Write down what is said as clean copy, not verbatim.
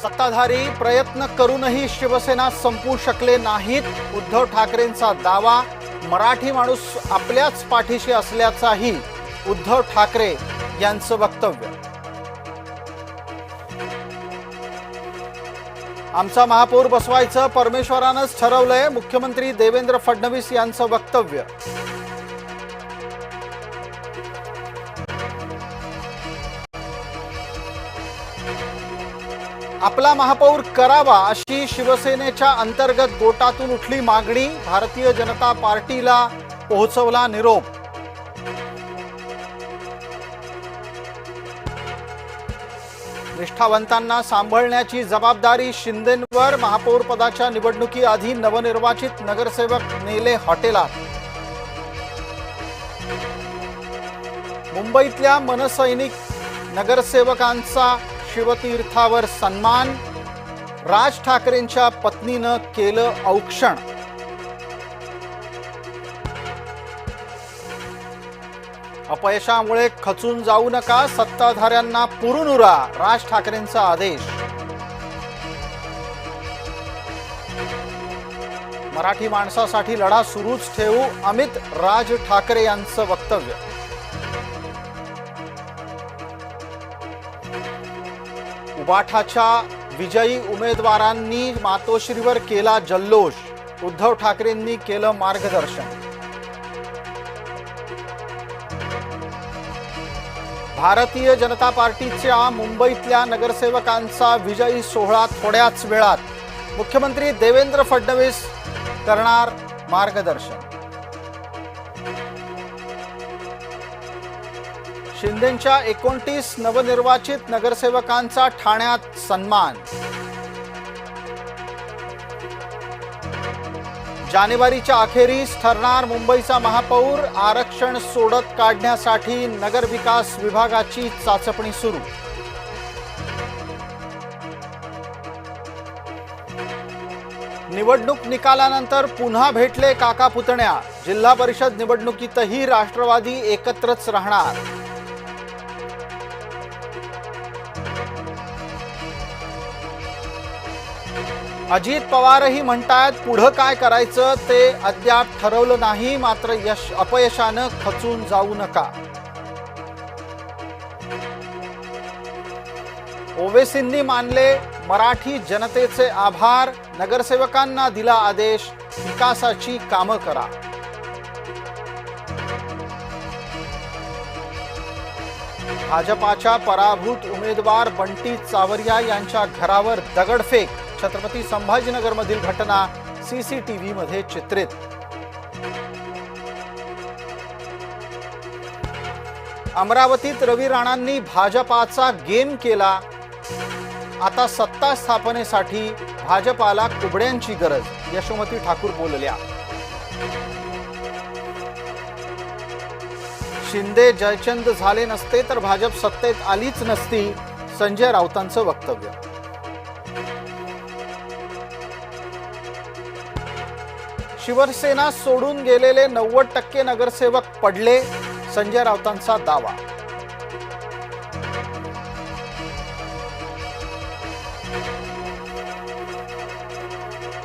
सत्ताधारी प्रयत्न करूनही शिवसेना संपू शकले नाहीत, उद्धव ठाकरेंचा दावा। मराठी माणूस आपल्याच पाठीशी असल्याचाही उद्धव ठाकरे यांचं वक्तव्य। आमचा महापौर बसवायचं परमेश्वरानंच ठरवलंय, मुख्यमंत्री देवेंद्र फडणवीस यांचं वक्तव्य। आपला महापौर करावा अशी शिवसेनेच्या अंतर्गत गोटातून उठली मागणी, भारतीय जनता पार्टीला पोहोचवला निरोप। निष्ठावंतांना सांभाळण्याची जबाबदारी शिंदेंवर, महापौर पदाच्या निवडणुकीआधी नवनिर्वाचित नगरसेवक नेले हॉटेलात। मुंबईतल्या मनसैनिक नगरसेवकांचा शिवतीर्थावर सन्मान, राज ठाकरेंच्या पत्नीनं केलं औक्षण। अपयशामुळे खचून जाऊ नका, सत्ताधाऱ्यांना पुरून उरा, राज ठाकरेंचा आदेश। मराठी माणसासाठी लढा सुरूच ठेवू, अमित राज ठाकरे यांचं वक्तव्य। उबाठाच्या विजयी उमेदवारांनी मातोश्रीवर केला जल्लोष, उद्धव ठाकरेंनी केलं मार्गदर्शन। भारतीय जनता पार्टीच्या मुंबईतल्या नगरसेवकांचा विजयी सोहळा थोड्याच वेळात, मुख्यमंत्री देवेंद्र फडणवीस करणार मार्गदर्शन। शिंदेंच्या 29 नवनिर्वाचित नगरसेवकांचा ठाण्यात सन्मान। जानेवारीच्या अखेरीस ठरणार मुंबईचा महापौर, आरक्षण सोडत काढण्यासाठी नगरविकास विभागाची चाचपणी सुरू। निवडणूक निकालानंतर पुन्हा भेटले काका पुतण्या, जिल्हा परिषद निवडणुकीतही राष्ट्रवादी एकत्रच राहणार। अजित पवारही म्हणतात, पुढे काय करायचं ते अद्याप ठरवलं नाही, मात्र अपयशानं खचून जाऊ नका। ओवेसींनी मानले मराठी जनतेचे आभार, नगरसेवकांना दिला आदेश, विकासाची कामं करा। भाजपाच्या पराभूत उमेदवार बंटी चावरिया यांच्या घरावर दगडफेक, छत्रपती संभाजीनगरमधील घटना सीसीटीव्ही मध्ये चित्रित। अमरावतीत रवी राणांनी भाजपाचा गेम केला, आता सत्ता स्थापनेसाठी भाजपाला कुबड्यांची गरज, यशोमती ठाकूर बोलल्या। शिंदे जयचंद झाले नसते तर भाजप सत्तेत आलीच नसती, संजय राऊतांचं वक्तव्य। शिवसेना सोडून गेलेले 90% नगरसेवक पडले, संजय राऊतांचा दावा।